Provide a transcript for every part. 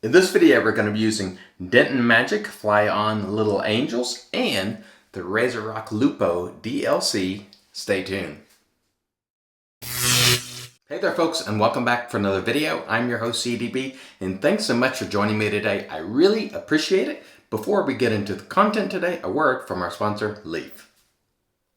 In this video, we're going to be using Dentonmajik Fly On Little Angels and the RazoRock Lupo DLC. Stay tuned. Hey there folks, and welcome back for another video. I'm your host CDB, and thanks so much for joining me today. I really appreciate it. Before we get into the content today, a word from our sponsor, Leaf.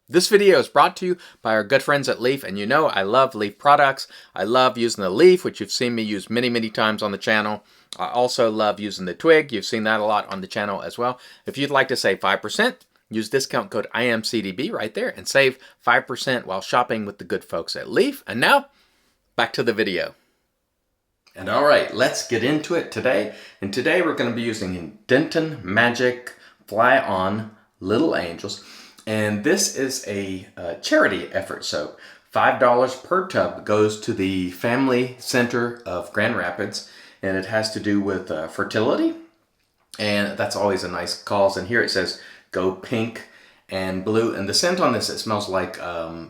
This video is brought to you by our good friends at Leaf, and you know I love Leaf products. I love using the Leaf, which you've seen me use many times on the channel. I also love using the Twig. You've seen that a lot on the channel as well. If you'd like to save 5%, use discount code IAMCDB right there and save 5% while shopping with the good folks at Leaf. And now, back to the video. And all right, let's get into it today. And today we're going to be using Dentonmajik Fly On Little Angels. And this is a charity effort soap. $5 per tub goes to the Family Center of Grand Rapids, and it has to do with fertility. And that's always a nice cause. And here it says, go pink and blue. And the scent on this, it smells like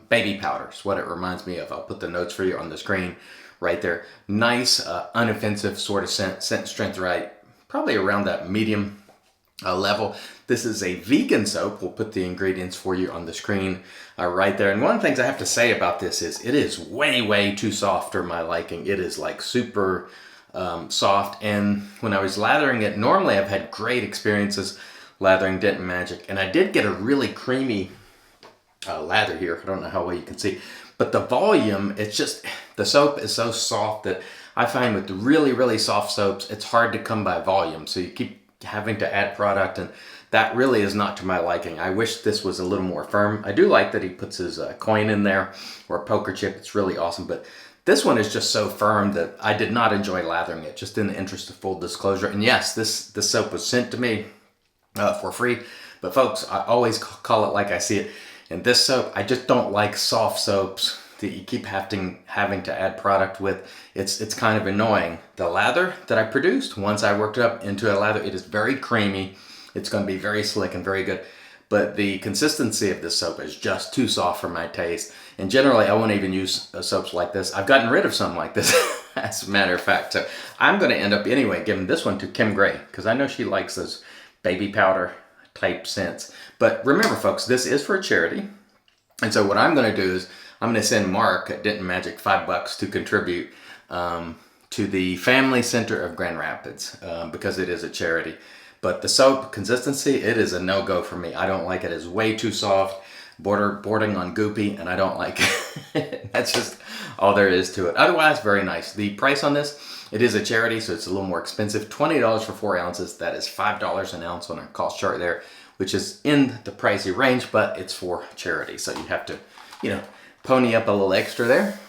baby powder is what it reminds me of. I'll put the notes for you on the screen right there. Nice, unoffensive sort of scent strength right, probably around that medium level. This is a vegan soap. We'll put the ingredients for you on the screen right there. And one of the things I have to say about this is it is way too soft for my liking. It is like super soft. And when I was lathering it, normally I've had great experiences lathering Dentonmajik. And I did get a really creamy lather here. I don't know how well you can see. But the volume, it's just, the soap is so soft that I find with the really soft soaps, it's hard to come by volume. So you keep having to add product, and that really is not to my liking. I wish this was a little more firm. I do like that he puts his coin in there, or a poker chip. It's really awesome, but this one is just so firm that I did not enjoy lathering it, just in the interest of full disclosure. And yes, this soap was sent to me for free, but folks, I always call it like I see it. And this soap, I just don't like soft soaps that you keep having to add product with. It's kind of annoying. The lather that I produced, once I worked it up into a lather, it is very creamy. It's going to be very slick and very good. But the consistency of this soap is just too soft for my taste. And generally, I won't even use soaps like this. I've gotten rid of some like this, as a matter of fact. So I'm going to end up anyway giving this one to Kim Gray, because I know she likes those baby powder type scents. But remember, folks, this is for a charity. And so what I'm going to do is I'm going to send Mark at Dentonmajik $5 to contribute to the Family Center of Grand Rapids because it is a charity. But the soap consistency, it is a no-go for me. I don't like it. It's way too soft, bordering on goopy, and I don't like it. That's just all there is to it. Otherwise, very nice. The price on this, it is a charity, so it's a little more expensive. $20 for 4 ounces. That is $5 an ounce on our cost chart there, which is in the pricey range, but it's for charity. So you have to, pony up a little extra there.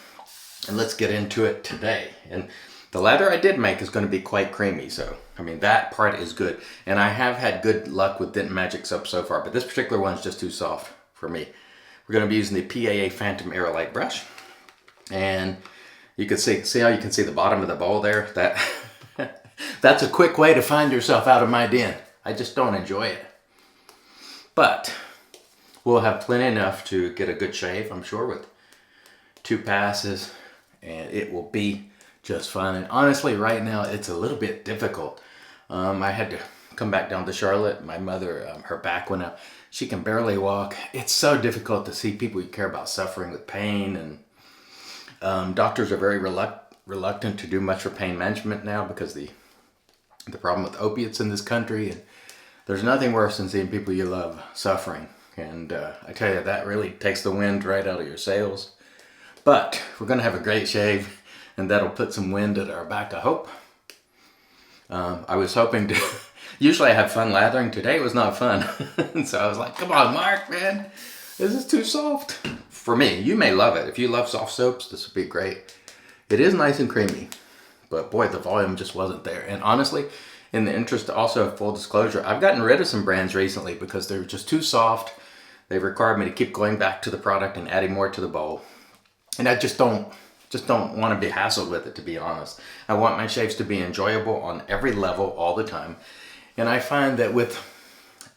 And let's get into it today. And the lather I did make is going to be quite creamy. So, I mean, that part is good. And I have had good luck with Dentonmajik soap so far, but this particular one is just too soft for me. We're going to be using the PAA Phantom Aerolite brush. And you can see how you can see the bottom of the bowl there? That's a quick way to find yourself out of my den. I just don't enjoy it. But we'll have plenty enough to get a good shave, I'm sure, with 2 passes, and it will be just fine. And honestly, right now, it's a little bit difficult. I had to come back down to Charlotte. My mother, her back went out. She can barely walk. It's so difficult to see people you care about suffering with pain, and doctors are very reluctant to do much for pain management now because the problem with opiates in this country. And there's nothing worse than seeing people you love suffering. And I tell you, that really takes the wind right out of your sails. But we're going to have a great shave, and that'll put some wind at our back, I hope. I was hoping to... Usually I have fun lathering. Today it was not fun. So I was like, come on, Mark, man. This is too soft. For me, you may love it. If you love soft soaps, this would be great. It is nice and creamy. But boy, the volume just wasn't there. And honestly, in the interest also of full disclosure, I've gotten rid of some brands recently because they're just too soft. They've required me to keep going back to the product and adding more to the bowl. And I just don't want to be hassled with it, to be honest. I want my shaves to be enjoyable on every level all the time. And I find that with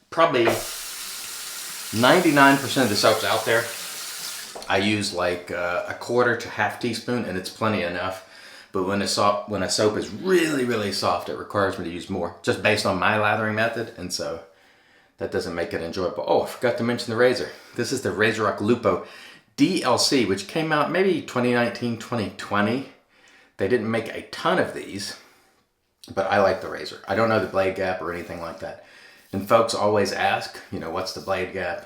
probably 99% of the soaps out there, I use like a quarter to half teaspoon, and it's plenty enough. But when a soap is really, really soft, it requires me to use more, just based on my lathering method, and so that doesn't make it enjoyable. Oh, I forgot to mention the razor. This is the RazoRock Lupo DLC, which came out maybe 2019, 2020. They didn't make a ton of these, but I like the razor. I don't know the blade gap or anything like that. And folks always ask, you know, what's the blade gap?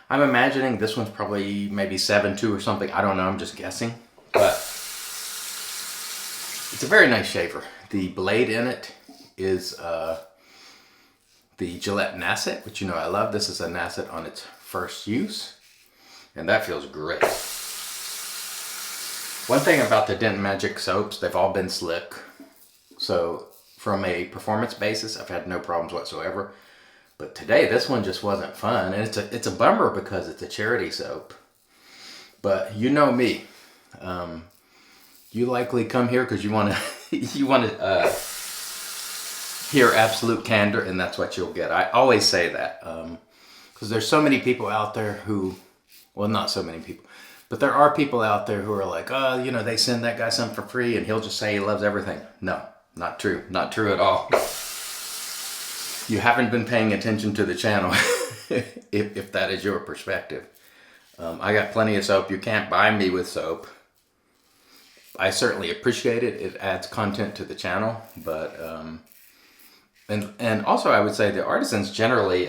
I'm imagining this one's probably maybe 7.2 or something. I don't know, I'm just guessing. But it's a very nice shaver. The blade in it is the Gillette Nasset, which you know I love. This is a Nasset on its first use, and that feels great. One thing about the Dentonmajik soaps, they've all been slick. So from a performance basis, I've had no problems whatsoever. But today, this one just wasn't fun, and it's a bummer because it's a charity soap. But you know me, you likely come here because you want to hear absolute candor, and that's what you'll get. I always say that because there's so many people out there who, well, not so many people, but there are people out there who are like, oh, you know, they send that guy something for free, and he'll just say he loves everything. No, not true. Not true at all. You haven't been paying attention to the channel if that is your perspective. I got plenty of soap. You can't buy me with soap. I certainly appreciate it. It adds content to the channel. But, and also I would say the artisans generally,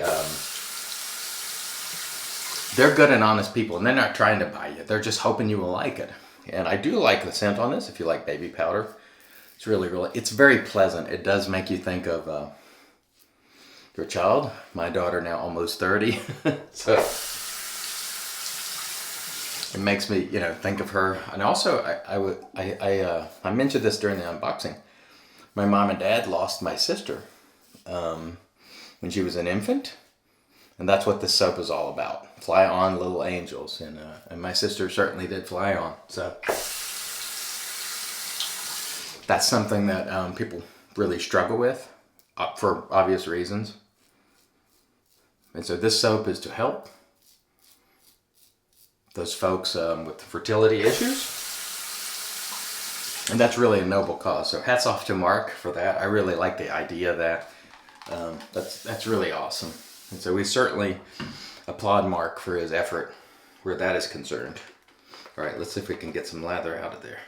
they're good and honest people, and they're not trying to buy you. They're just hoping you will like it. And I do like the scent on this if you like baby powder. It's really, it's very pleasant. It does make you think of your child. My daughter now almost 30. So it makes me, you know, think of her. And also I mentioned this during the unboxing. My mom and dad lost my sister when she was an infant. And that's what this soap is all about. Fly on, little angels. And my sister certainly did fly on. So that's something that people really struggle with for obvious reasons. And so this soap is to help those folks with fertility issues. And that's really a noble cause. So hats off to Mark for that. I really like the idea of that. That's really awesome. And so we certainly applaud Mark for his effort where that is concerned. All right, let's see if we can get some lather out of there.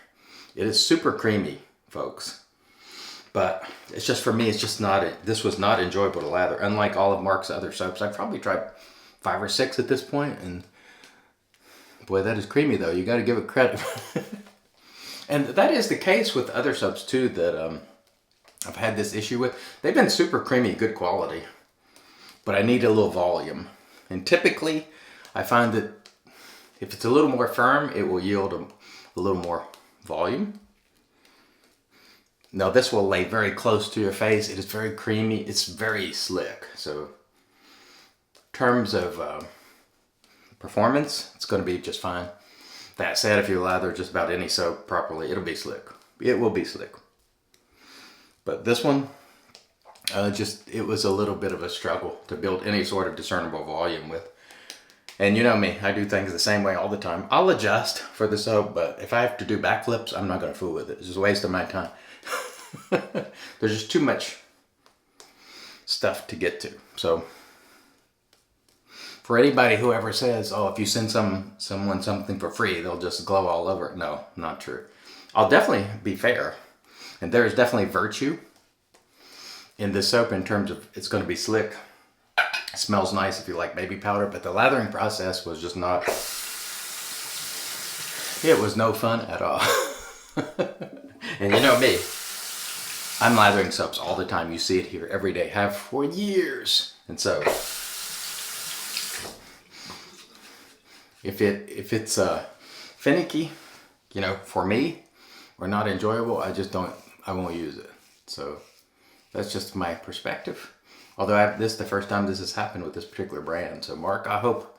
It is super creamy, folks. But it's just, for me, it's just not, this was not enjoyable to lather. Unlike all of Mark's other soaps, I've probably tried 5 or 6 at this point, and boy, that is creamy though. You got to give it credit. And that is the case with other soaps too that I've had this issue with. They've been super creamy, good quality, but I need a little volume. And typically, I find that if it's a little more firm, it will yield a little more volume. Now this will lay very close to your face. It is very creamy. It's very slick. So in terms of performance, it's going to be just fine. That said, if you lather just about any soap properly, it'll be slick. It will be slick. But this one, it was a little bit of a struggle to build any sort of discernible volume with. And you know me, I do things the same way all the time. I'll adjust for the soap, but if I have to do backflips, I'm not going to fool with it. It's just a waste of my time. There's just too much stuff to get to. So for anybody who ever says, oh, if you send someone something for free, they'll just glow all over it. No, not true. I'll definitely be fair. And there's definitely virtue in this soap in terms of it's going to be slick. It smells nice if you like baby powder, but the lathering process was just not, it was no fun at all. And you know me, I'm lathering soaps all the time. You see it here every day, have for years. And so if it's finicky, you know, for me, or not enjoyable, I won't use it. So that's just my perspective. Although this is the first time this has happened with this particular brand. So Mark, I hope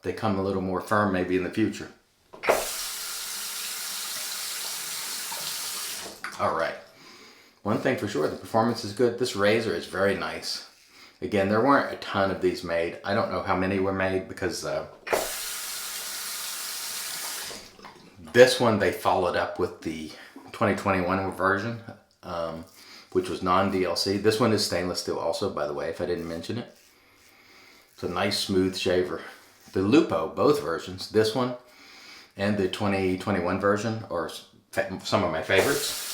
they come a little more firm maybe in the future. All right. One thing for sure, the performance is good. This razor is very nice. Again, there weren't a ton of these made. I don't know how many were made because This one they followed up with the 2021 version, which was non-DLC. This one is stainless steel also, by the way, if I didn't mention it. It's a nice smooth shaver. The Lupo, both versions, this one and the 2021 version, are some of my favorites.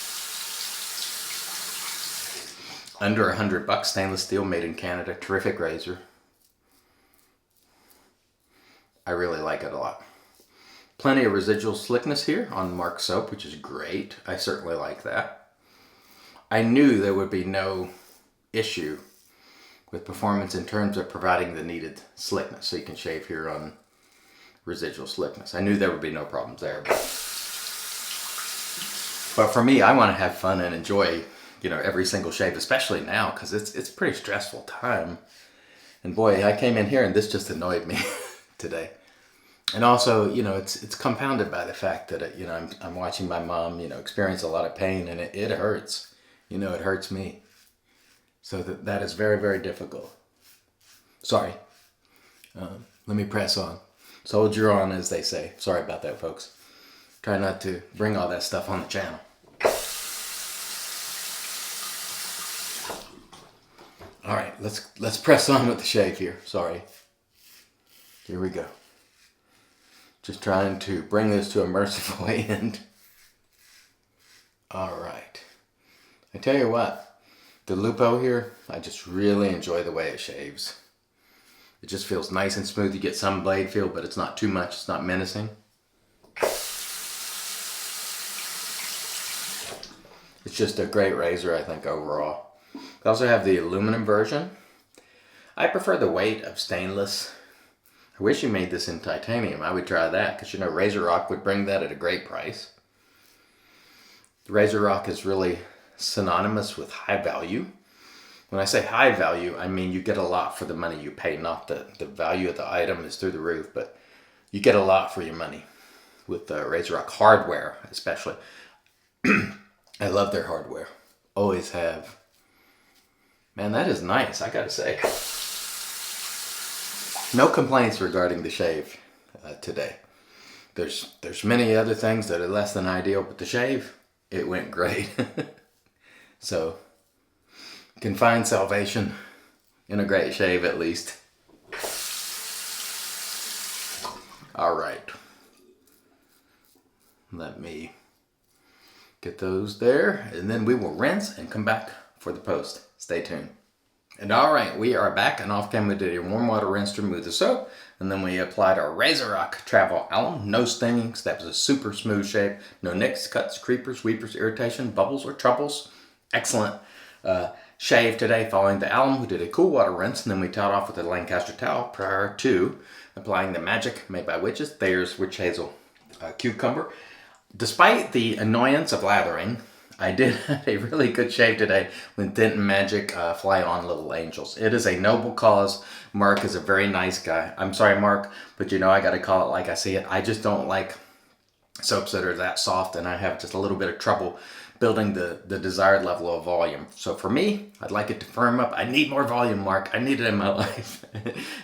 Under $100, stainless steel, made in Canada, terrific razor. I really like it a lot. Plenty of residual slickness here on Mark soap, which is great. I certainly like that. I knew there would be no issue with performance in terms of providing the needed slickness, so you can shave here on residual slickness. I knew there would be no problems there. But for me, I want to have fun and enjoy, you know, every single shave, especially now, because it's a pretty stressful time. And boy, I came in here and this just annoyed me today. And also, you know, it's compounded by the fact that, you know, I'm watching my mom, you know, experience a lot of pain, and it hurts. You know, it hurts me. So that is very, very difficult. Sorry. Let me press on. Soldier on, as they say. Sorry about that, folks. Try not to bring all that stuff on the channel. All right, let's press on with the shave here. Sorry. Here we go. Just trying to bring this to a merciful end. All right. I tell you what, the Lupo here, I just really enjoy the way it shaves. It just feels nice and smooth. You get some blade feel, but it's not too much. It's not menacing. It's just a great razor, I think, overall. I also have the aluminum version. I prefer the weight of stainless. I wish you made this in titanium. I would try that, because, you know, RazoRock would bring that at a great price. RazoRock is really synonymous with high value. When I say high value, I mean you get a lot for the money you pay. Not the value of the item is through the roof, but you get a lot for your money with the RazoRock hardware, especially. I love their hardware. Always have. Man, that is nice, I gotta say. No complaints regarding the shave today. There's many other things that are less than ideal, but the shave, it went great. So, can find salvation in a great shave at least. All right. Let me get those there, and then we will rinse and come back for the post. Stay tuned. And all right, we are back, and off camera we did a warm water rinse to remove the soap, and then we applied our RazoRock Travel Alum. No stingings. That was a super smooth shave. No nicks, cuts, creepers, weepers, irritation, bubbles, or troubles. Excellent shave today following the alum. We did a cool water rinse, and then we towed off with a Lancaster towel prior to applying the Magic made by Witches. Thayer's Witch Hazel Cucumber. Despite the annoyance of lathering, I did have a really good shave today with Dentonmajik Fly On Little Angels. It is a noble cause. Mark is a very nice guy. I'm sorry, Mark, but you know I got to call it like I see it. I just don't like soaps that are that soft, and I have just a little bit of trouble building the desired level of volume. So for me, I'd like it to firm up. I need more volume, Mark. I need it in my life.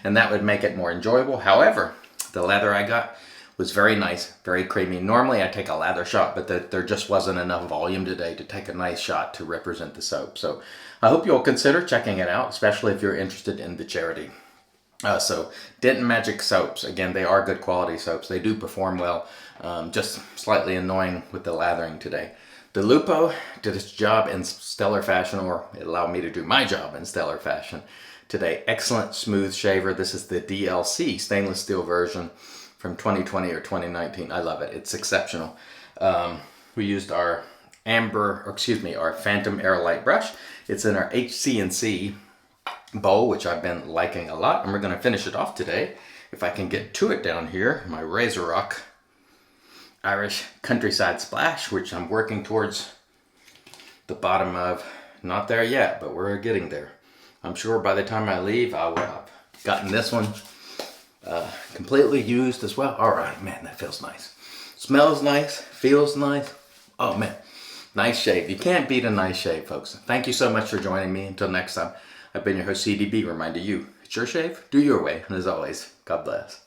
And that would make it more enjoyable. However, the lather I got was very nice, very creamy. Normally I take a lather shot, but there just wasn't enough volume today to take a nice shot to represent the soap. So I hope you'll consider checking it out, especially if you're interested in the charity. So Dentonmajik soaps, again, they are good quality soaps. They do perform well, just slightly annoying with the lathering today. The Lupo did its job in stellar fashion, or it allowed me to do my job in stellar fashion today. Excellent smooth shaver. This is the DLC stainless steel version from 2020 or 2019. I love it. It's exceptional. We used our our Phantom Aerolite brush. It's in our HC&C bowl, which I've been liking a lot. And we're going to finish it off today. If I can get to it down here, my RazoRock Irish Countryside Splash, which I'm working towards the bottom of. Not there yet, but we're getting there. I'm sure by the time I leave, I will have gotten this one completely used as well. All right, man, that feels nice. Smells nice, feels nice. Oh man, nice shave. You can't beat a nice shave, folks. Thank you so much for joining me. Until next time, I've been your host, CDB, reminding you, it's your shave, do your way. And as always, God bless.